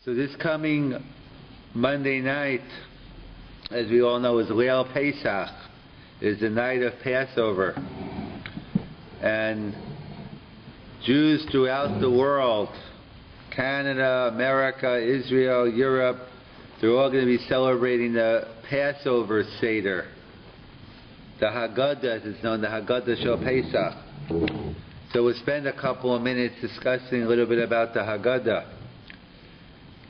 So this coming Monday night, as we all know, is Leil Pesach, is the night of Passover. And Jews throughout the world, Canada, America, Israel, Europe, they're all going to be celebrating the Passover Seder. The Haggadah, as it's known, the Haggadah Shel Pesach. So we'll spend a couple of minutes discussing a little bit about the Haggadah.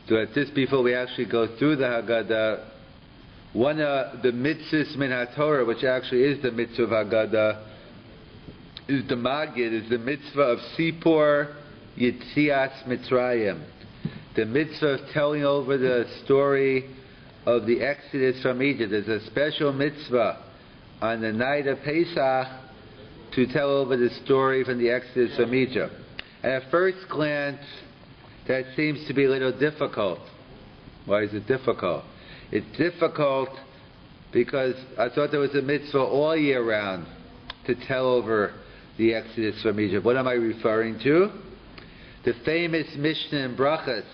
So just before we actually go through the Haggadah, one of the mitzvahs min HaTorah, which actually is the mitzvah of Haggadah, is the Magid, is the mitzvah of Sipor Yitzias Mitzrayim. The mitzvah of telling over the story of the Exodus from Egypt. There's a special mitzvah on the night of Pesach to tell over the story from the Exodus from Egypt. And at first glance, that seems to be a little difficult. Why is it difficult? It's difficult because I thought there was a mitzvah all year round to tell over the Exodus from Egypt. What am I referring to? The famous Mishnah in Brachas.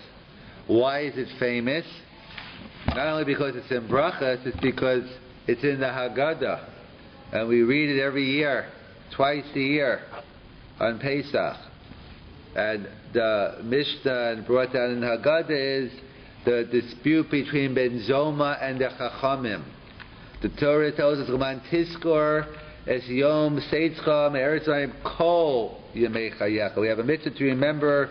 Why is it famous? Not only because it's in Brachas, it's because it's in the Haggadah. And we read it every year, twice a year, on Pesach. And the Mishnah brought down in Haggadah is the dispute between Ben Zoma and the Chachamim. The Torah tells us, "L'man tiskor es yom seitzcha me'eretz Yisrael kol yemei chayecha." We have a mitzvah to remember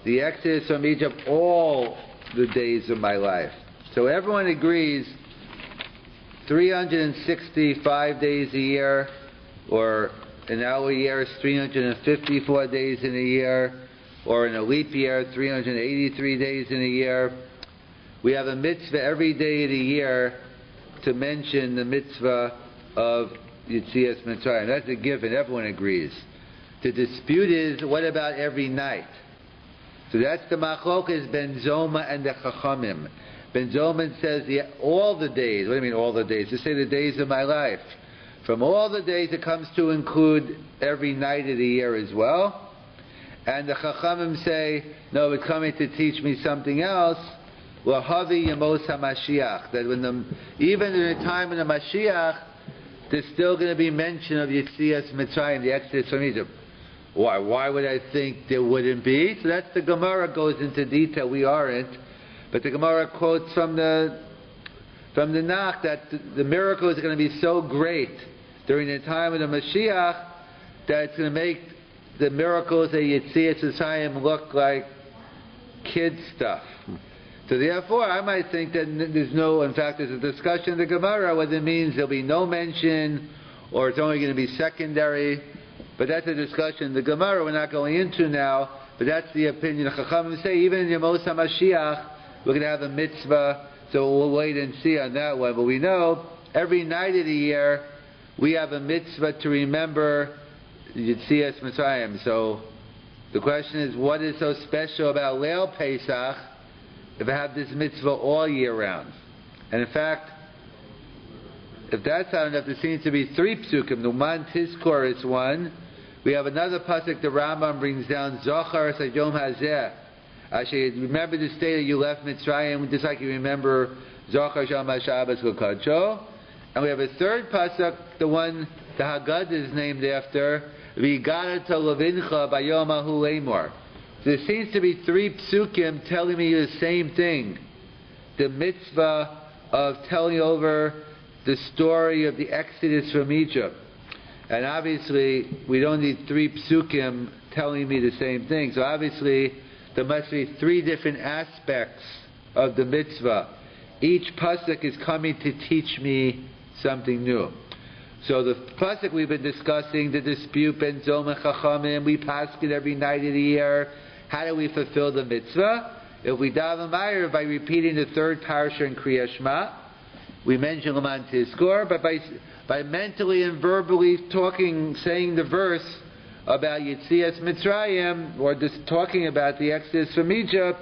the Exodus from Egypt all the days of my life. So everyone agrees 365 days a year, or in our year is 354 days in a year, or in a leap year, 383 days in a year. We have a mitzvah every day of the year to mention the mitzvah of Yitzias Mitzrayim. That's a given, everyone agrees. The dispute is, what about every night? So that's the machlokas Ben Zoma and the Chachamim. Ben Zoma says all the days. What do you mean all the days? Just say the days of my life. From all the days it comes to include every night of the year as well. And the Chachamim say, no, it's coming to teach me something else. L'havi Yemos HaMashiach. That even in the time of the Mashiach, there's still going to be mention of Yitzias Mitzrayim, the Exodus from Egypt. Why? Why would I think there wouldn't be? So that's the Gemara goes into detail. We aren't. But the Gemara quotes from the Nach that the miracle is going to be so great during the time of the Mashiach that it's going to make the miracles at Yitzias Mitzrayim look like kid stuff. So therefore, I might think that there's a discussion in the Gemara whether it means there'll be no mention or it's only going to be secondary. But that's a discussion in the Gemara we're not going into now. But that's the opinion. The Chachamim say even in Yemos HaMashiach we're going to have a mitzvah, so we'll wait and see on that one. But we know every night of the year we have a mitzvah to remember Yitzias Mitzrayim. So the question is, what is so special about Leil Pesach if I have this mitzvah all year round? And in fact, if that's not enough, there seems to be three psukim. The man Tizkor is one. We have another pasuk the Rambam brings down, Zochar Sayom Hazeh. Actually, remember this day that you left Mitzrayim, just like you remember Zochar Sham HaShabbos L'Kadsho. And we have a third pasuk, the one the Haggadah is named after, V'igara to Levincha Bayom Ahu Lemor. So there seems to be three psukim telling me the same thing. The mitzvah of telling over the story of the Exodus from Egypt. And obviously, we don't need three psukim telling me the same thing. So obviously, there must be three different aspects of the mitzvah. Each pasuk is coming to teach me something new. So the pasuk we've been discussing, the dispute Ben Zoma Chachamim, we pass it every night of the year. How do we fulfill the mitzvah? If we daven Meir by repeating the third parsha in Kriya Shema, we mention L'man Tizkor, but by mentally and verbally saying the verse about Yitzias Mitzrayim, or just talking about the Exodus from Egypt,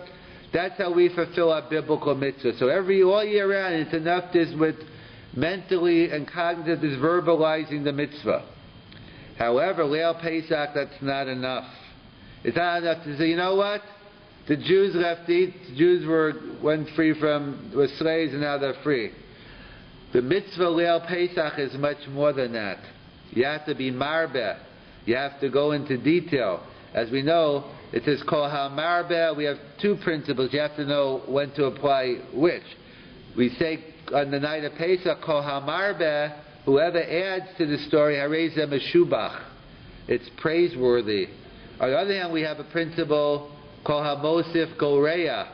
that's how we fulfill our biblical mitzvah. So all year round, it's enough just with mentally and cognitively verbalizing the mitzvah. However, Leil Pesach, that's not enough. It's not enough to say, you know what? The Jews left to eat. The Jews were slaves, and now they're free. The mitzvah Leil Pesach is much more than that. You have to be marbeh. You have to go into detail. As we know, it says kol ha-marbeh. We have two principles. You have to know when to apply which. We say on the night of Pesach, kol ha-marbeh, whoever adds to the story, harei zeh meshubach. It's praiseworthy. On the other hand, we have a principle, kol ha-mosif goreya.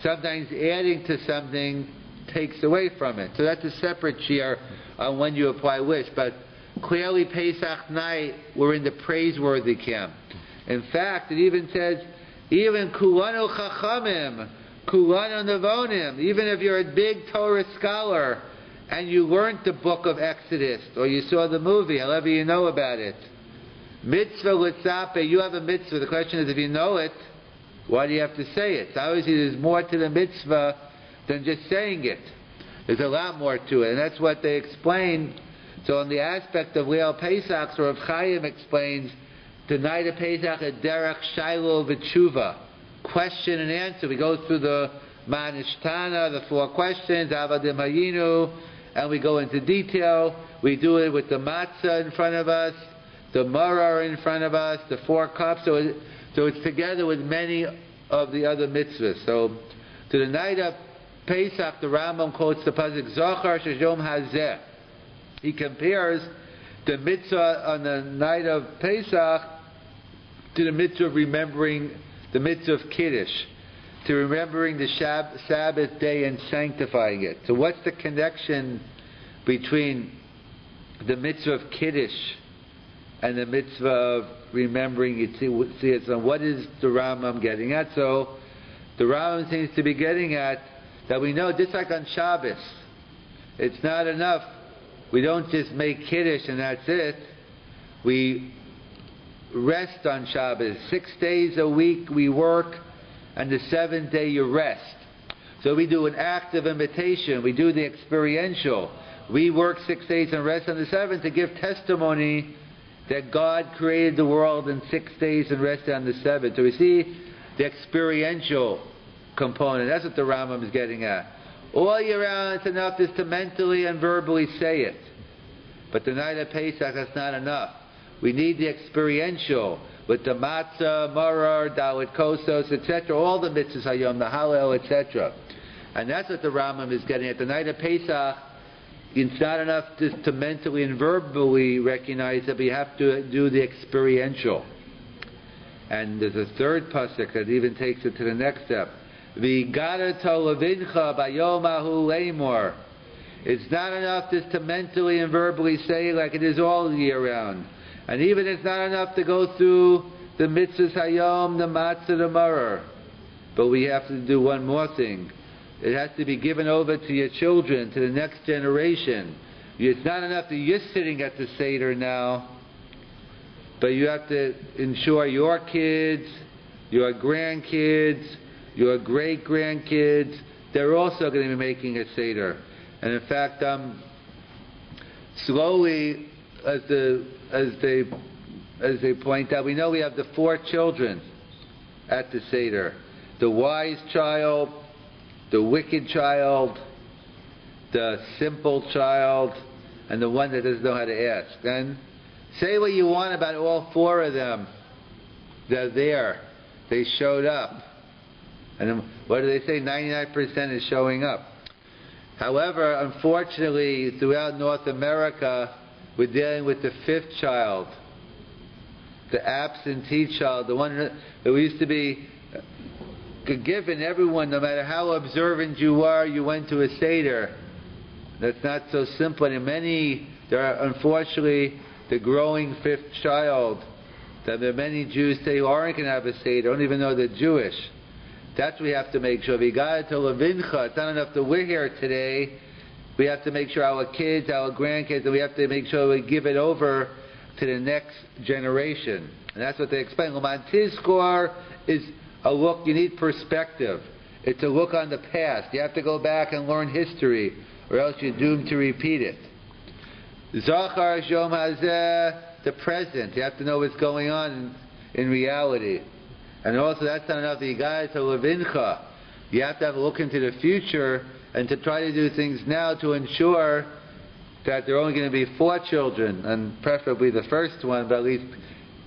Sometimes adding to something takes away from it. So that's a separate shir on when you apply which. But clearly Pesach night, we're in the praiseworthy camp. In fact, it even says, even kulanu chachamim, kulanu nevonim, even if you're a big Torah scholar and you learned the book of Exodus or you saw the movie, however you know about it, mitzvah l'tzape, you have a mitzvah. The question is, if you know it, why do you have to say it? So obviously there's more to the mitzvah than just saying it. There's a lot more to it, and that's what they explain. So on the aspect of Leil Pesach, Rav Chaim explains, the night of Pesach, a derech shailo v'tshuva, question and answer. We go through the Manishtana, the 4 questions, Avadim Hayinu, and we go into detail. We do it with the matzah in front of us, the maror in front of us, the 4 cups. So it's together with many of the other mitzvahs. So to the night of Pesach, the Rambam quotes the pasuk Zochar Sheyom Hazeh. He compares the mitzvah on the night of Pesach to the mitzvah of remembering the mitzvah of Kiddush, to remembering the Sabbath day and sanctifying it. So what's the connection between the mitzvah of Kiddush and the mitzvah of remembering it? So what is the Rambam getting at? So the Rambam seems to be getting at that we know, just like on Shabbos, it's not enough. We don't just make Kiddush and that's it. We rest on Shabbos. 6 days a week we work, and the 7th day you rest. So we do an act of imitation. We do the experiential. We work 6 days and rest on the 7th to give testimony that God created the world in 6 days and rested on the 7th. So we see the experiential component. That's what the Rambam is getting at. All year round, it's enough just to mentally and verbally say it. But the night of Pesach, that's not enough. We need the experiential with the matzah, maror, dalit kosos, etc. All the mitzvahs hayom, the hallel, etc. And that's what the Rambam is getting at. The night of Pesach, it's not enough just to mentally and verbally recognize it, but you have to do the experiential. And there's a third pasuk that even takes it to the next step. It's not enough just to mentally and verbally say like it is all year round. And even it's not enough to go through the mitzvahs hayom, the matzah, the maror. But we have to do one more thing. It has to be given over to your children, to the next generation. It's not enough that you're sitting at the Seder now, but you have to ensure your kids, your grandkids, your great-grandkids, they're also going to be making a Seder. And in fact, slowly, as they point out, we know we have the 4 children at the Seder. The wise child, the wicked child, the simple child, and the one that doesn't know how to ask. And say what you want about all 4 of them. They're there. They showed up. And then, what do they say? 99% is showing up. However, unfortunately, throughout North America, we're dealing with the 5th child, the absentee child, the one that we used to be given everyone, no matter how observant you are, you went to a Seder. That's not so simple. And there are unfortunately the growing 5th child, that there are many Jews today who aren't going to have a Seder, don't even know they're Jewish. That's what we have to make sure. It's not enough that we're here today. We have to make sure our kids, our grandkids, and we have to make sure we give it over to the next generation. And that's what they explain. L'man tizkor is a look, you need perspective. It's a look on the past. You have to go back and learn history, or else you're doomed to repeat it. Zachar Yom Hazeh, the present. You have to know what's going on in reality. And also, that's not enough. You got to levincha. You have to have a look into the future and to try to do things now to ensure that there are only going to be 4 children, and preferably the first one, but at least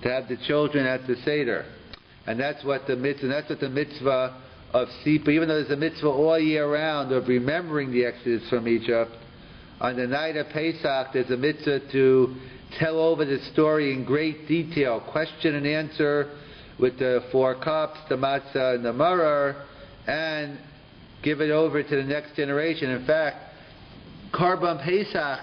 to have the children at the Seder. And that's what the mitzvah of Sipa, even though there's a mitzvah all year round of remembering the Exodus from Egypt, on the night of Pesach there's a mitzvah to tell over the story in great detail, question and answer with the 4 cups, the matzah and the maror, and give it over to the next generation. In fact, Karban Pesach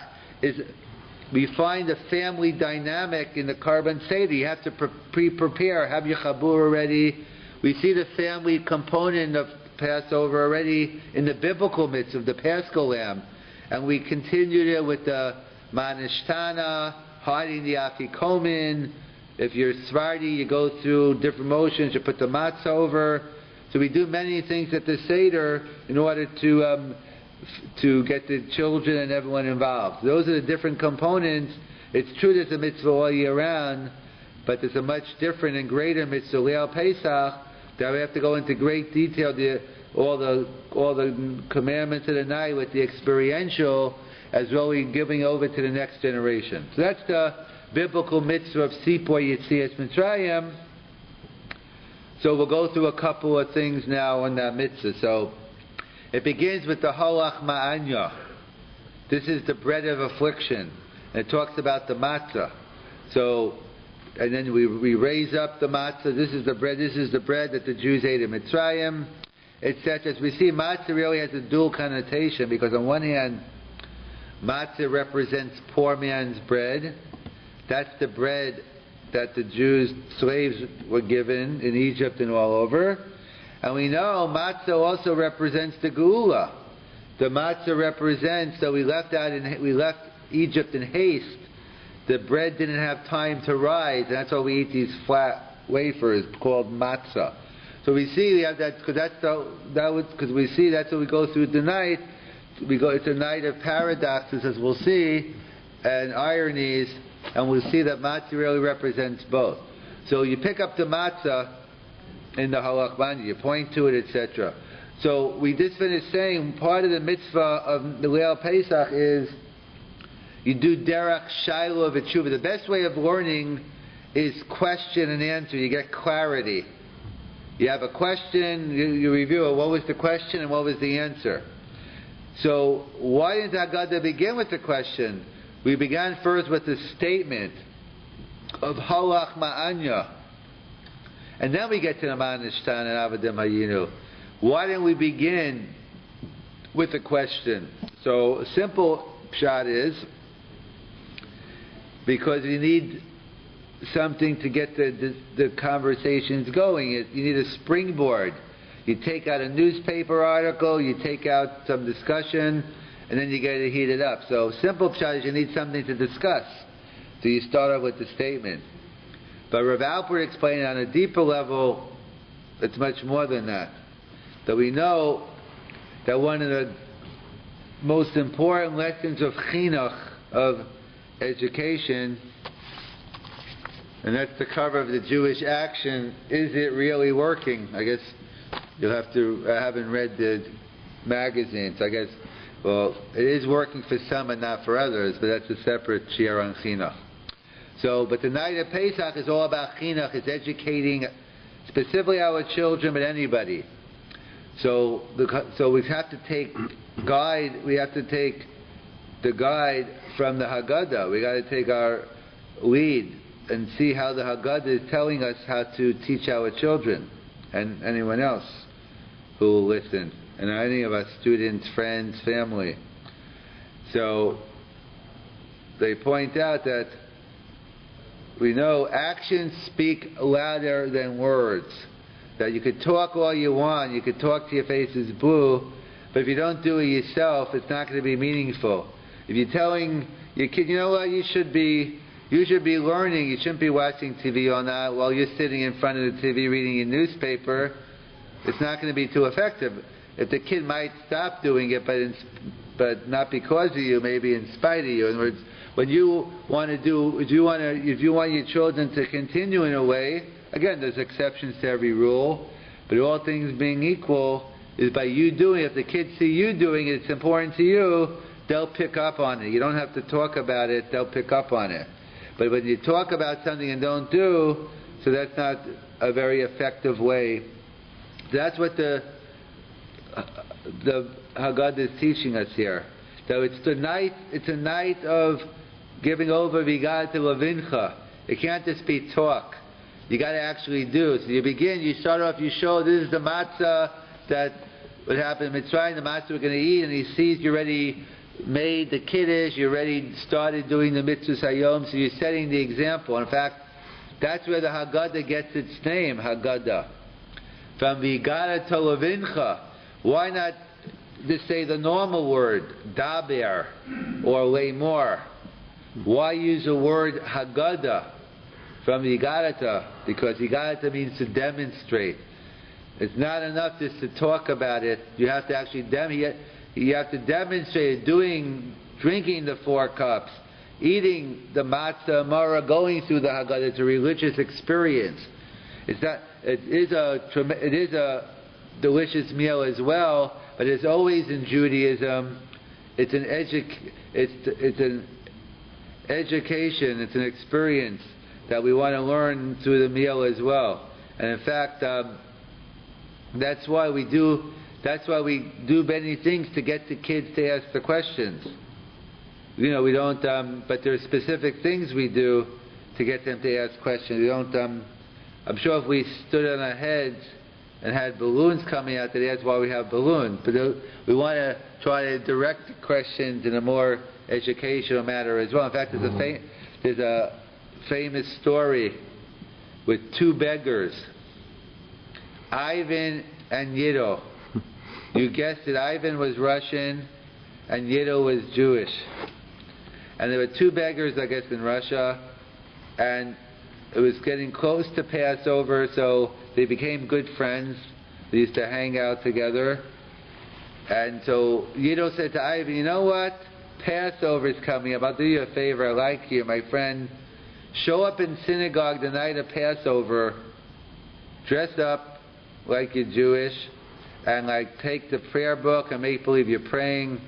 we find the family dynamic in the Karban Seder. You have to prepare, have your chabur already. We see the family component of Passover already in the biblical mitzvah of the Paschal Lamb. And we continued it with the Manishtana, hiding the Afikomen. If you're Sephardi, you go through different motions, you put the matzah over. So we do many things at the Seder in order to get the children and everyone involved. Those are the different components. It's true there's a mitzvah all year round, but there's a much different and greater mitzvah, Leil Pesach, that we have to go into great detail, all the commandments of the night with the experiential, as well as giving over to the next generation. So that's the biblical mitzvah of Sipor Yetzias Mitzrayim. So we'll go through a couple of things now on that mitzvah. So it begins with the halach ma'anya. This is the bread of affliction. And it talks about the matzah. So, and then we raise up the matzah. This is the bread that the Jews ate in Mitzrayim, etc. As we see, matzah really has a dual connotation, because on one hand, matzah represents poor man's bread. That's the bread that the Jews, slaves, were given in Egypt and all over. And we know matzah also represents the geula. The matzah represents that we left Egypt in haste. The bread didn't have time to rise, and that's why we eat these flat wafers called matzah. So we see we have that because we see that's what we go through tonight. It's a night of paradoxes, as we'll see, and ironies, and we'll see that matzah really represents both. So you pick up the matzah in the halach ma'anya, you point to it, etc. So we just finished saying part of the mitzvah of the Leil Pesach is you do derech shaila v'tshuva. The best way of learning is question and answer. You get clarity. You have a question, you review it. What was the question and what was the answer? So why didn't Haggadah begin with the question? We began first with the statement of halach ma'anya, and then we get to the Manishtan and Avadim Hayinu. Why didn't we begin with the question? So a simple shot is because you need something to get the conversations going. You need a springboard. You take out a newspaper article, you take out some discussion, and then you get it heated up. So simple shot is you need something to discuss. So you start off with the statement. But Rav Alpert explained on a deeper level, it's much more than that. That we know that one of the most important lessons of chinuch, of education, and that's the cover of the Jewish Action, is it really working? I guess you'll have to, I haven't read the magazines, I guess, well, it is working for some and not for others, but that's a separate shiur on chinuch. So, but the night of Pesach is all about chinuch. It's educating specifically our children, but anybody. So we have to take guide. We have to take the guide from the Haggadah. We got to take our lead and see how the Haggadah is telling us how to teach our children and anyone else who will listen, and any of us, students, friends, family. So they point out that we know actions speak louder than words. That you could talk all you want, you could talk till your face is blue, but if you don't do it yourself, it's not going to be meaningful. If you're telling your kid, you know what, you should be learning, you shouldn't be watching TV all night while you're sitting in front of the TV reading your newspaper, it's not going to be too effective. If the kid might stop doing it, but not because of you, maybe in spite of you. In other words, what you want to do, if you want your children to continue in a way, again, there's exceptions to every rule, but all things being equal, is by you doing it. If the kids see you doing it, it's important to you, they'll pick up on it. You don't have to talk about it, they'll pick up on it. But when you talk about something and don't do, so that's not a very effective way. That's what the Haggadah is teaching us here. So it's a night of giving over Vigad to Levincha. It can't just be talk. You got to actually do. So you start off, you show this is the matzah that would happen in Mitzrayim, the matzah we're going to eat, and he sees you already made the kiddush, you already started doing the mitzvahs hayom, so you're setting the example. In fact, that's where the Haggadah gets its name, Haggadah. From Vigad to Levincha. Why not just say the normal word, daber, or lemor? Why use the word Haggadah from Yigadata? Because Yigadata means to demonstrate. It's not enough just to talk about it. You have to actually you have to demonstrate it, drinking the 4 cups, eating the matzah mara, going through the Haggadah. It's a religious experience. It is a delicious meal as well, but as always in Judaism, it's an education, it's an experience that we want to learn through the meal as well. And in fact, that's why we do many things to get the kids to ask the questions. We don't, but there are specific things we do to get them to ask questions. We don't, I'm sure if we stood on our heads and had balloons coming out, they'd ask why we have balloons. But we want to try to direct the questions in a more educational manner as well. In fact, there's a famous story with 2 beggars, Ivan and Yido. You guessed it, Ivan was Russian and Yido was Jewish. And there were 2 beggars, I guess, in Russia, and it was getting close to Passover, so they became good friends. They used to hang out together. And so Yido said to Ivan, you know what? Passover is coming up. I'll do you a favor. I like you, my friend. Show up in synagogue the night of Passover, dress up like you're Jewish, and take the prayer book and make believe you're praying,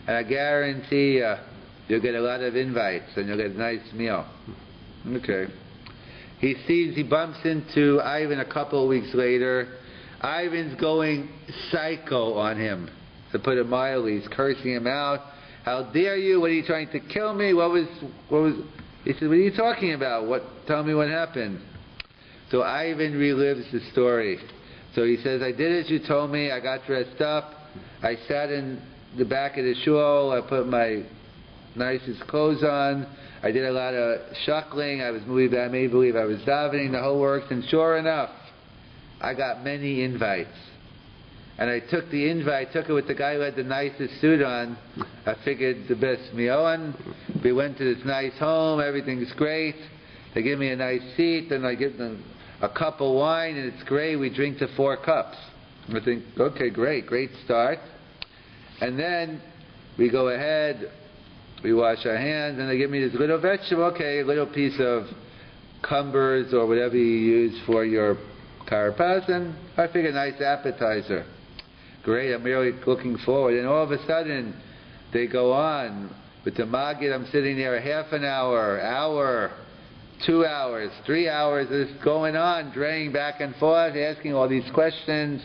and I guarantee you'll get a lot of invites and you'll get a nice meal. Okay. He bumps into Ivan a couple of weeks later. Ivan's going psycho on him, to put it mildly. He's cursing him out. How dare you? What are you trying to kill me? What was? He said, what are you talking about? Tell me what happened. So Ivan relives the story. So he says, I did as you told me. I got dressed up. I sat in the back of the shul. I put my nicest clothes on. I did a lot of shuckling. I made believe I was davening, the whole works. And sure enough, I got many invites. And I took it with the guy who had the nicest suit on. I figured the best meal. And we went to this nice home. Everything's great. They give me a nice seat. Then I give them a cup of wine, and it's great. We drink to 4 cups. I think, okay, great start. And then we go ahead, we wash our hands, and they give me this little vegetable, a little piece of cumbers or whatever you use for your carapas, and I figure a nice appetizer. Great, I'm really looking forward. And all of a sudden, they go on with the Magid. I'm sitting there a half an hour, 2 hours, 3 hours, this going on, draying back and forth, asking all these questions.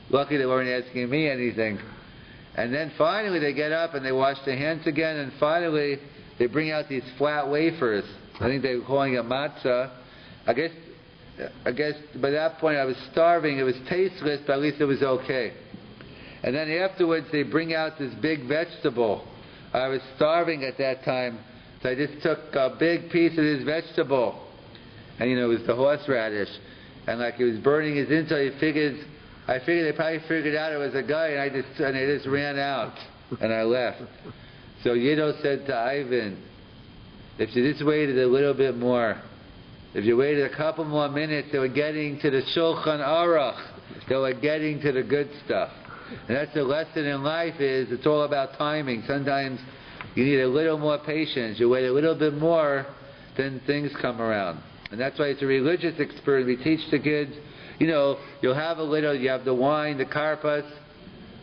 Lucky they weren't asking me anything. And then finally they get up and they wash their hands again, and finally they bring out these flat wafers. I think they were calling it matzah. I guess by that point I was starving. It was tasteless, but at least it was okay. And then afterwards they bring out this big vegetable. I was starving at that time, so I just took a big piece of this vegetable. And it was the horseradish. And it was burning his inside. I figured they probably figured out it was a guy, and I just ran out, and I left. So Yido said to Ivan, if you just waited a little bit more, if you waited a couple more minutes, they were getting to the Shulchan Aruch. They were getting to the good stuff. And that's the lesson in life, is it's all about timing. Sometimes you need a little more patience. You wait a little bit more, then things come around. And that's why it's a religious experience. We teach the kids, you'll have a little, you have the wine, the karpas,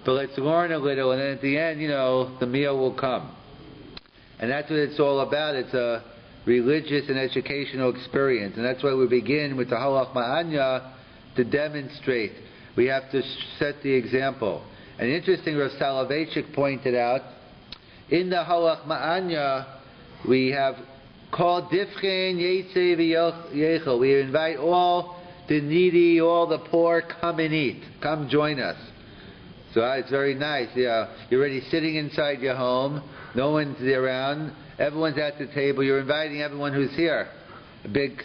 but let's learn a little, and then at the end, the meal will come. And that's what it's all about. It's a religious and educational experience. And that's why we begin with the halach ma'anya to demonstrate. We have to set the example. And interesting, Rav Selevan pointed out, in the halach ma'anya, we have called Difchen Yetze V'Yechel. We invite all the needy, all the poor, come and eat. Come join us. So it's very nice. You're already sitting inside your home. No one's around. Everyone's at the table. You're inviting everyone who's here.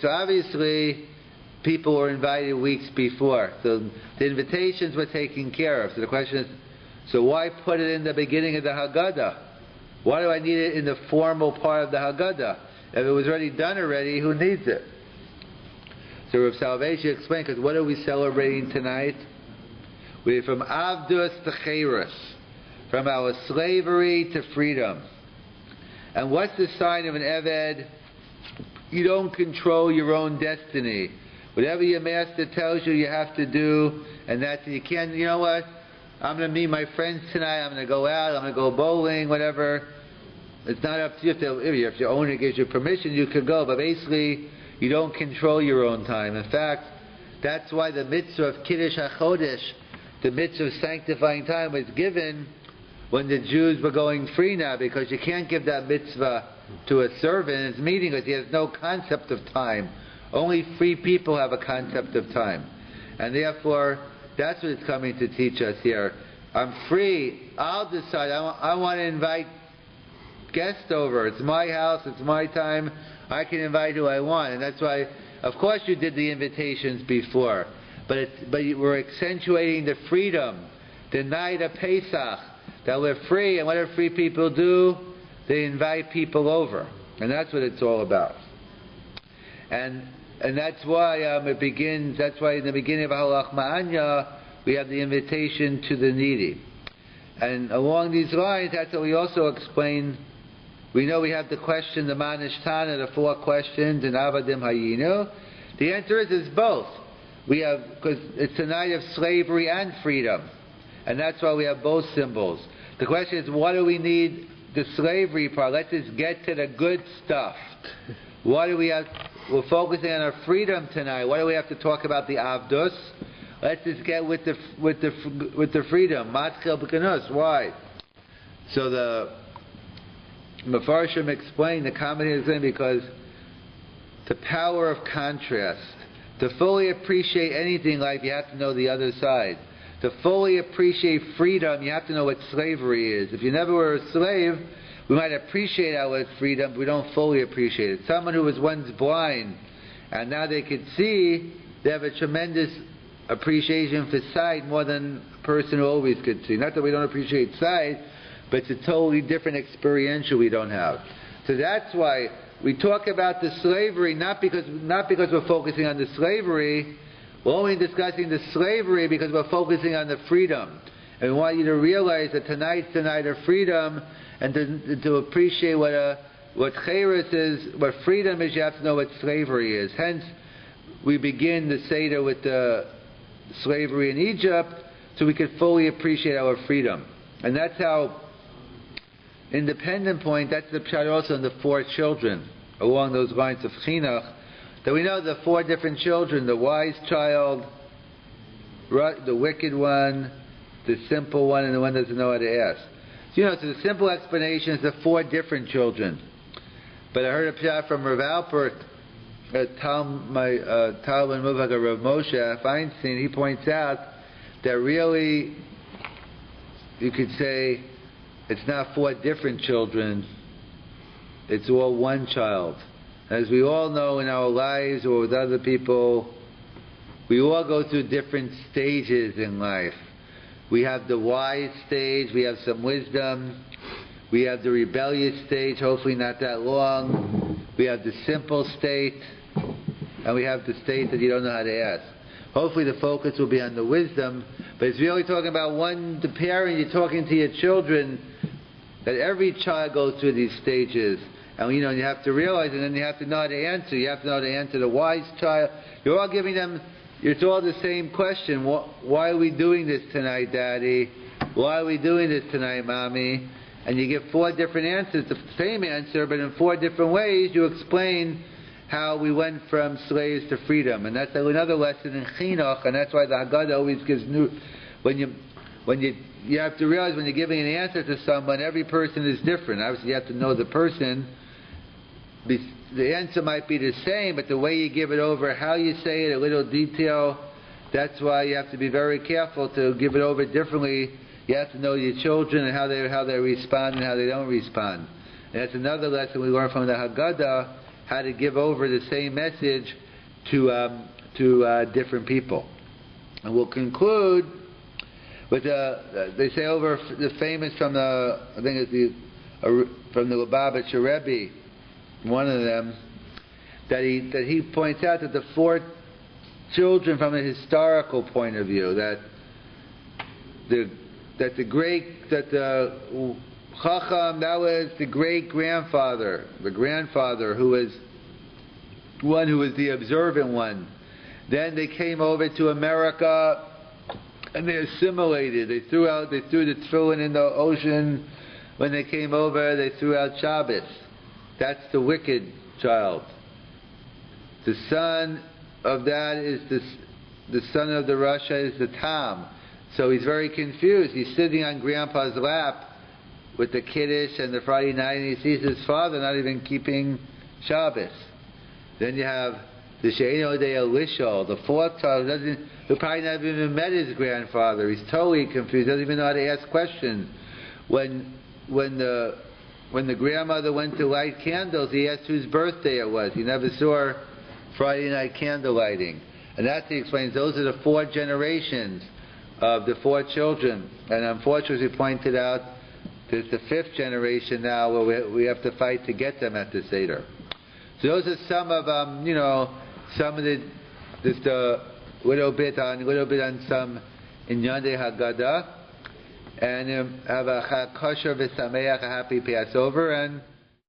So obviously, people were invited weeks before. So the invitations were taken care of. So the question is, so why put it in the beginning of the Haggadah? Why do I need it in the formal part of the Haggadah? If it was already done already, who needs it? So Rav Selevan explained, because what are we celebrating tonight? We're from Avdus to Cheirus, from our slavery to freedom. And what's the sign of an Eved? You don't control your own destiny. Whatever your master tells you, you have to do, and that's, you can't, you know what? I'm going to meet my friends tonight, I'm going to go out, I'm going to go bowling, whatever. It's not up to you. If your owner gives you permission, you could go, but basically, you don't control your own time. In fact, that's why the mitzvah of Kiddush HaChodesh, the mitzvah of sanctifying time, was given when the Jews were going free now, because you can't give that mitzvah to a servant. It's meaningless. He has no concept of time. Only free people have a concept of time. And therefore, that's what it's coming to teach us here. I'm free. I'll decide. I want to invite guests over. It's my house. It's my time. I can invite who I want. And that's why, of course, you did the invitations before. But we're accentuating the freedom, the night of Pesach, that we're free. And what do free people do? They invite people over. And that's what it's all about. And that's why it begins. That's why in the beginning of Halach Ma'anya we have the invitation to the needy. And along these lines, that's what we also explain. We know we have the question, the Manishtana, the 4 questions, and Avadim Hayinu. The answer is both. We have, because it's a night of slavery and freedom, and that's why we have both symbols. The question is, what do we need the slavery part? Let's just get to the good stuff. What do we have? We're focusing on our freedom tonight. What do we have to talk about the Avdus? Let's just get with the freedom. Matchel b'kanus. Why? So the Mefarshim explained, the commentators explained, because the power of contrast. To fully appreciate anything in life, you have to know the other side. To fully appreciate freedom, you have to know what slavery is. If you never were a slave, we might appreciate our freedom, but we don't fully appreciate it. Someone who was once blind, and now they could see, they have a tremendous appreciation for sight more than a person who always could see. Not that we don't appreciate sight, but it's a totally different experiential we don't have. So that's why we talk about the slavery, not because we're focusing on the slavery. We're only discussing the slavery because we're focusing on the freedom. And we want you to realize that tonight's the night of freedom, and to appreciate what Cheirus is, what freedom is, you have to know what slavery is. Hence, we begin the Seder with the slavery in Egypt, so we can fully appreciate our freedom. And that's how, independent point, that's the pshat also in the 4 children, along those lines of Chinuch, that we know the 4 different children, the wise child, the wicked one, the simple one, and the one that doesn't know how to ask. So, so the simple explanation is the 4 different children. But I heard a pshat from Rav Alpert, Talmud Muvhag Rav Moshe Feinstein. He points out that really, you could say, it's not 4 different children, it's all one child. As we all know in our lives or with other people, we all go through different stages in life. We have the wise stage, we have some wisdom, we have the rebellious stage, hopefully not that long, we have the simple state, and we have the state that you don't know how to ask. Hopefully the focus will be on the wisdom, but it's really talking about the parent, you're talking to your children, that every child goes through these stages. And you have to realize it, and then you have to know how to answer. You have to know how to answer the wise child. You're all giving them, it's all the same question. Why are we doing this tonight, Daddy? Why are we doing this tonight, Mommy? And you give 4 different answers, the same answer, but in 4 different ways you explain how we went from slaves to freedom. And that's another lesson in chinuch, and that's why the Haggadah always gives new, you have to realize when you're giving an answer to someone, every person is different. Obviously you have to know the person. The answer might be the same, but the way you give it over, how you say it, a little detail, that's why you have to be very careful to give it over differently. You have to know your children and how they respond and how they don't respond. And that's another lesson we learn from the Haggadah, how to give over the same message to different people. And we'll conclude with they say over the famous from the, I think it's from the Lubavitcher Rabbi, one of them, that he points out that the 4 children from a historical point of view, that the Chacham, that was the great-grandfather, the grandfather who was the observant one. Then they came over to America and they assimilated. They threw the tefillin in the ocean. When they came over, they threw out Shabbos. That's the wicked child. The son of that is the son of the Russia is the Tam. So he's very confused. He's sitting on Grandpa's lap with the Kiddush and the Friday night, and he sees his father not even keeping Shabbos. Then you have the She'eno de Elishol, the 4th child, who probably never even met his grandfather. He's totally confused. Doesn't even know how to ask questions. When the grandmother went to light candles, he asked whose birthday it was. He never saw Friday night candle lighting. And that he explains, those are the 4 generations of the 4 children. And unfortunately, we pointed out, there's the 5th generation now where we have to fight to get them at the Seder. So those are some of just a little bit on some Inyan de Haggadah. And have a Chag Kosher v'Sameach, a happy Passover, and